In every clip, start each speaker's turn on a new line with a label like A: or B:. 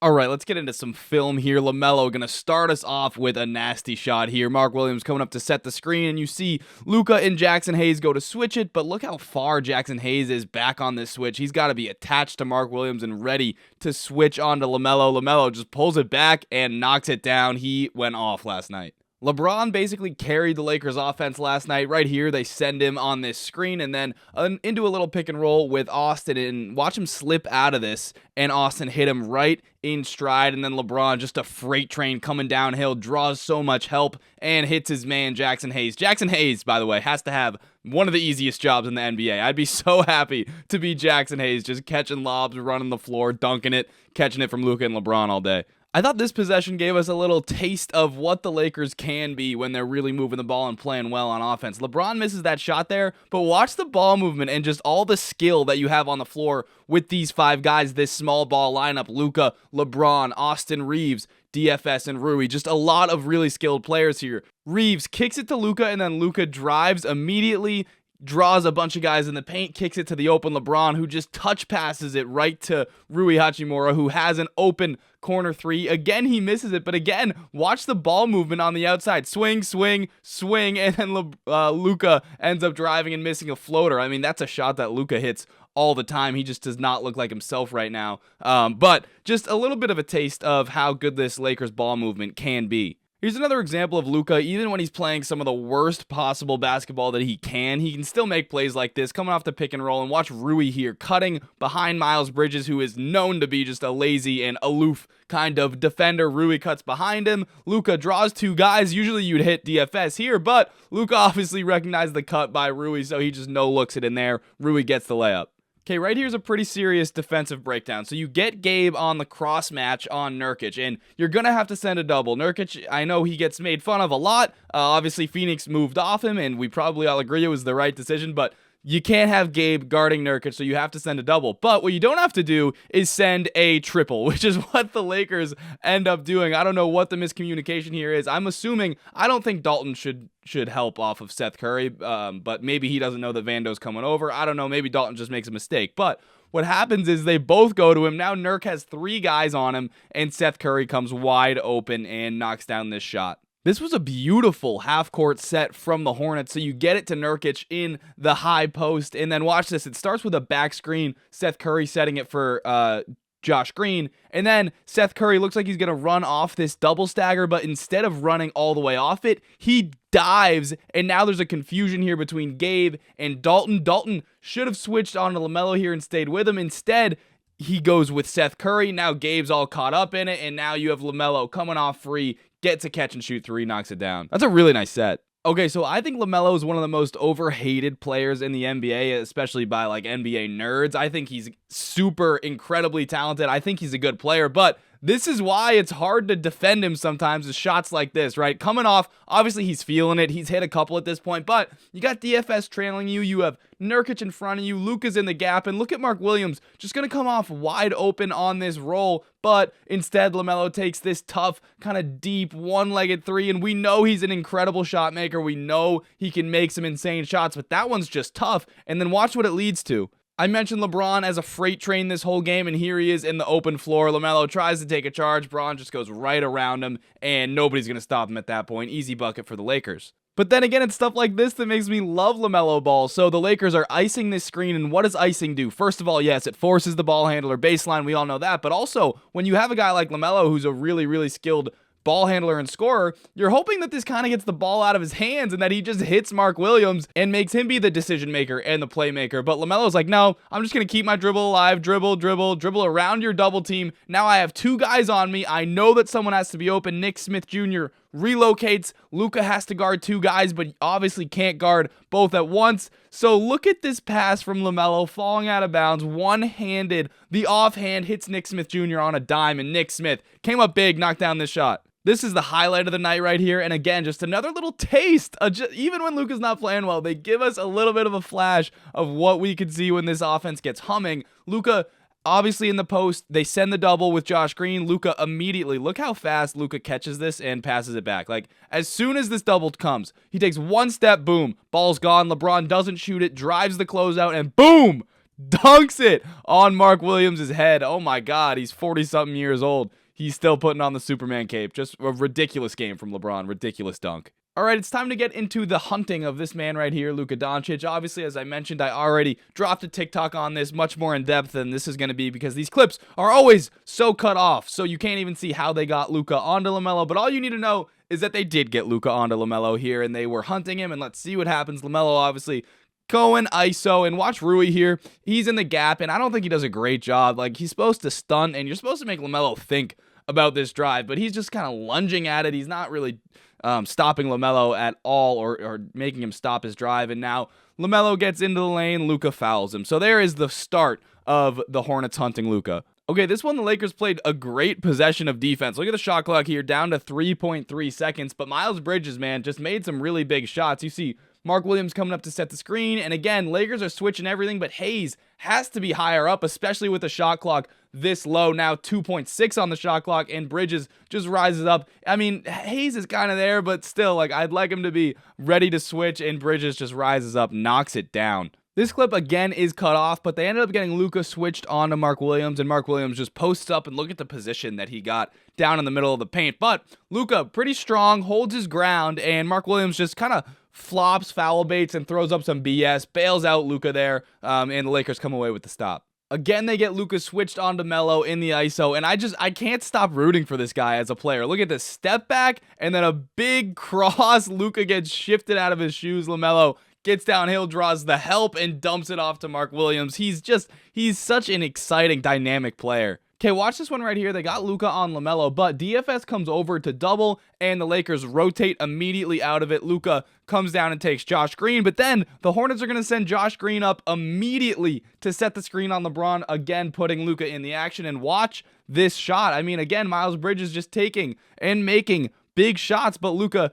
A: All right, let's get into some film here. LaMelo going to start us off with a nasty shot here. Mark Williams coming up to set the screen, and you see Luka and Jackson Hayes go to switch it, but look how far Jackson Hayes is back on this switch. He's got to be attached to Mark Williams and ready to switch onto LaMelo. LaMelo just pulls it back and knocks it down. He went off last night. LeBron basically carried the Lakers offense last night. Right here, they send him on this screen and then into a little pick and roll with Austin, and watch him slip out of this, and Austin hit him right in stride, and then LeBron, just a freight train coming downhill, draws so much help and hits his man Jackson Hayes. Jackson Hayes, by the way, has to have one of the easiest jobs in the NBA. I'd be so happy to be Jackson Hayes, just catching lobs, running the floor, dunking it, catching it from Luka and LeBron all day. I thought this possession gave us a little taste of what the Lakers can be when they're really moving the ball and playing well on offense. LeBron misses that shot there, but watch the ball movement and just all the skill that you have on the floor with these five guys, this small ball lineup: Luka, LeBron, Austin Reeves, DFS, and Rui. Just a lot of really skilled players here. Reeves kicks it to Luka, and then Luka drives immediately, draws a bunch of guys in the paint, kicks it to the open LeBron, who just touch passes it right to Rui Hachimura, who has an open corner three. Again, he misses it, but again, watch the ball movement on the outside. Swing, swing, swing, and then Luka ends up driving and missing a floater. I mean, that's a shot that Luka hits all the time. He just does not look like himself right now. But just a little bit of a taste of how good this Lakers ball movement can be. Here's another example of Luka. Even when he's playing some of the worst possible basketball that he can still make plays like this, coming off the pick and roll. And watch Rui here, cutting behind Miles Bridges, who is known to be just a lazy and aloof kind of defender. Rui cuts behind him. Luka draws two guys. Usually you'd hit DFS here, but Luka obviously recognized the cut by Rui, so he just no-looks it in there. Rui gets the layup. Okay, right here's a pretty serious defensive breakdown. So you get Gabe on the cross match on Nurkic, and you're going to have to send a double. Nurkic, I know he gets made fun of a lot. Obviously, Phoenix moved off him, and we probably all agree it was the right decision, but you can't have Gabe guarding Nurkic, so you have to send a double. But what you don't have to do is send a triple, which is what the Lakers end up doing. I don't know what the miscommunication here is. I'm assuming, I don't think Dalton should help off of Seth Curry, but maybe he doesn't know that Vando's coming over. I don't know, maybe Dalton just makes a mistake. But what happens is they both go to him. Now Nurk has three guys on him, and Seth Curry comes wide open and knocks down this shot. This was a beautiful half-court set from the Hornets, so you get it to Nurkic in the high post, and then watch this. It starts with a back screen, Seth Curry setting it for Josh Green, and then Seth Curry looks like he's going to run off this double stagger, but instead of running all the way off it, he dives, and now there's a confusion here between Gabe and Dalton. Dalton should have switched on to LaMelo here and stayed with him. Instead, he goes with Seth Curry. Now Gabe's all caught up in it, and now you have LaMelo coming off free, gets a catch and shoot three, knocks it down. That's a really nice set. Okay, so I think LaMelo is one of the most overhated players in the NBA, especially by like NBA nerds. I think he's super incredibly talented. I think he's a good player, but this is why it's hard to defend him sometimes with shots like this, right? Coming off, obviously he's feeling it. He's hit a couple at this point, but you got DFS trailing you. You have Nurkic in front of you. Luka's in the gap, and look at Mark Williams just going to come off wide open on this roll, but instead LaMelo takes this tough, kind of deep, one-legged three, and we know he's an incredible shot maker. We know he can make some insane shots, but that one's just tough, and then watch what it leads to. I mentioned LeBron as a freight train this whole game, and here he is in the open floor. LaMelo tries to take a charge. Bron just goes right around him, and nobody's going to stop him at that point. Easy bucket for the Lakers. But then again, it's stuff like this that makes me love LaMelo Ball. So the Lakers are icing this screen, and what does icing do? First of all, yes, it forces the ball handler baseline. We all know that. But also, when you have a guy like LaMelo who's a really, really skilled ball handler and scorer, you're hoping that this kind of gets the ball out of his hands and that he just hits Mark Williams and makes him be the decision maker and the playmaker. But LaMelo's like, no, I'm just going to keep my dribble alive, dribble around your double team. Now I have two guys on me. I know that someone has to be open. Nick Smith Jr. relocates. Luka has to guard two guys, but obviously can't guard both at once. So look at this pass from LaMelo falling out of bounds, one-handed. The offhand hits Nick Smith Jr. on a dime, and Nick Smith came up big, knocked down this shot. This is the highlight of the night right here, and again, just another little taste. Even when Luka's not playing well, they give us a little bit of a flash of what we could see when this offense gets humming. Luka, obviously in the post, they send the double with Josh Green. Luka immediately, look how fast Luka catches this and passes it back. Like, as soon as this double comes, he takes one step, boom, ball's gone. LeBron doesn't shoot it, drives the closeout, and boom, dunks it on Mark Williams' head. Oh my God, he's 40-something years old. He's still putting on the Superman cape. Just a ridiculous game from LeBron. Ridiculous dunk. All right, it's time to get into the hunting of this man right here, Luka Doncic. Obviously, as I mentioned, I already dropped a TikTok on this, much more in depth than this is going to be because these clips are always so cut off, so you can't even see how they got Luka onto LaMelo. But all you need to know is that they did get Luka onto LaMelo here, and they were hunting him, and let's see what happens. LaMelo obviously going ISO, and watch Rui here. He's in the gap, and I don't think he does a great job. Like, he's supposed to stunt, and you're supposed to make LaMelo think about this drive, but he's just kind of lunging at it. He's not really stopping LaMelo at all or making him stop his drive. And now LaMelo gets into the lane. Luka fouls him. So there is the start of the Hornets hunting Luka. Okay, this one the Lakers played a great possession of defense. Look at the shot clock here, down to 3.3 seconds. But Miles Bridges, man, just made some really big shots. You see Mark Williams coming up to set the screen. And again, Lakers are switching everything, but Hayes has to be higher up, especially with the shot clock this low. Now 2.6 on the shot clock, and Bridges just rises up. I mean, Hayes is kind of there, but still, like, I'd like him to be ready to switch, and Bridges just rises up, knocks it down. This clip, again, is cut off, but they ended up getting Luka switched onto Mark Williams, and Mark Williams just posts up, and look at the position that he got down in the middle of the paint. But Luka, pretty strong, holds his ground, and Mark Williams just kind of flops, foul baits, and throws up some BS, bails out Luka there, and the Lakers come away with the stop. Again, they get Luka switched onto Melo in the ISO, and I can't stop rooting for this guy as a player. Look at this step back, and then a big cross. Luka gets shifted out of his shoes. LaMelo gets downhill, draws the help, and dumps it off to Mark Williams. He's such an exciting, dynamic player. Okay, watch this one right here. They got Luka on LaMelo, but DFS comes over to double, and the Lakers rotate immediately out of it. Luka comes down and takes Josh Green, but then the Hornets are going to send Josh Green up immediately to set the screen on LeBron, again putting Luka in the action. And watch this shot. I mean, again, Miles Bridges just taking and making big shots, but Luka,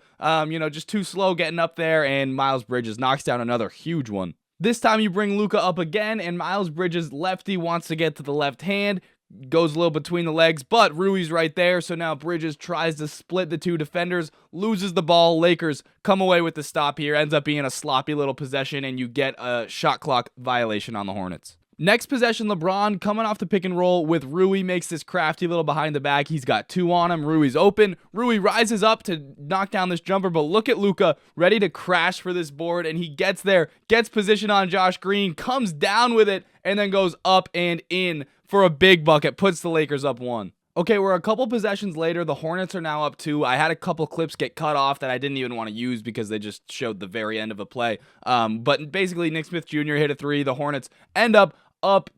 A: just too slow getting up there, and Miles Bridges knocks down another huge one. This time you bring Luka up again, and Miles Bridges, lefty, wants to get to the left hand, goes a little between the legs, but Rui's right there, so now Bridges tries to split the two defenders, loses the ball. Lakers come away with the stop here, ends up being a sloppy little possession, and you get a shot clock violation on the Hornets. Next possession, LeBron coming off the pick and roll with Rui, makes this crafty little behind the back. He's got two on him. Rui's open. Rui rises up to knock down this jumper, but look at Luka ready to crash for this board, and he gets there, gets position on Josh Green, comes down with it, and then goes up and in for a big bucket, puts the Lakers up one. Okay, we're a couple possessions later. The Hornets are now up 2. I had a couple clips get cut off that I didn't even want to use because they just showed the very end of a play. But basically, Nick Smith Jr. hit a 3. The Hornets end up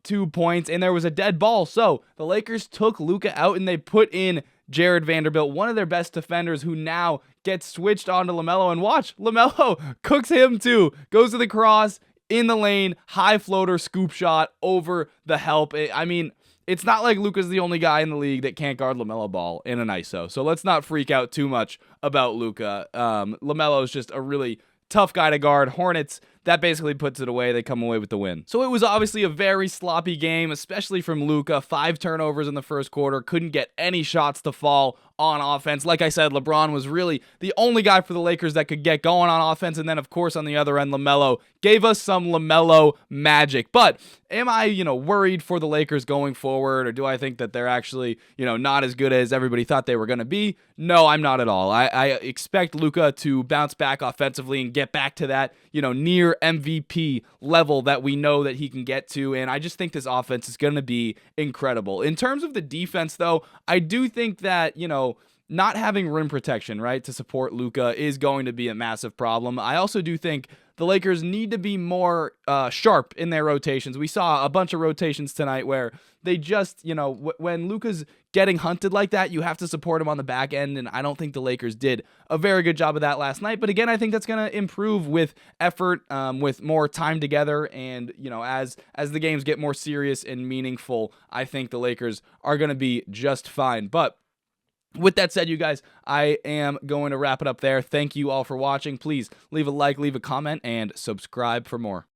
A: 2 points, and there was a dead ball. So the Lakers took Luka out, and they put in Jared Vanderbilt, one of their best defenders, who now gets switched onto LaMelo. And watch, LaMelo cooks him too. Goes to the cross, in the lane, high floater, scoop shot over the help. I mean, it's not like Luka's the only guy in the league that can't guard LaMelo Ball in an ISO. So let's not freak out too much about Luka. LaMelo is just a really tough guy to guard. Hornets, that basically puts it away. They come away with the win. So it was obviously a very sloppy game, especially from Luka. 5 turnovers in the first quarter. Couldn't get any shots to fall on offense. Like I said, LeBron was really the only guy for the Lakers that could get going on offense. And then, of course, on the other end, LaMelo gave us some LaMelo magic. But am I, worried for the Lakers going forward? Or do I think that they're actually, not as good as everybody thought they were going to be? No, I'm not at all. I expect Luka to bounce back offensively and get back to that, near MVP level that we know that he can get to. And I just think this offense is going to be incredible. In terms of the defense, though, I do think that, not having rim protection, right, to support Luka is going to be a massive problem. I also do think the Lakers need to be more sharp in their rotations. We saw a bunch of rotations tonight where they just, when Luka's getting hunted like that, you have to support him on the back end, and I don't think the Lakers did a very good job of that last night. But again, I think that's going to improve with effort, with more time together, and, as the games get more serious and meaningful, I think the Lakers are going to be just fine. But with that said, you guys, I am going to wrap it up there. Thank you all for watching. Please leave a like, leave a comment, and subscribe for more.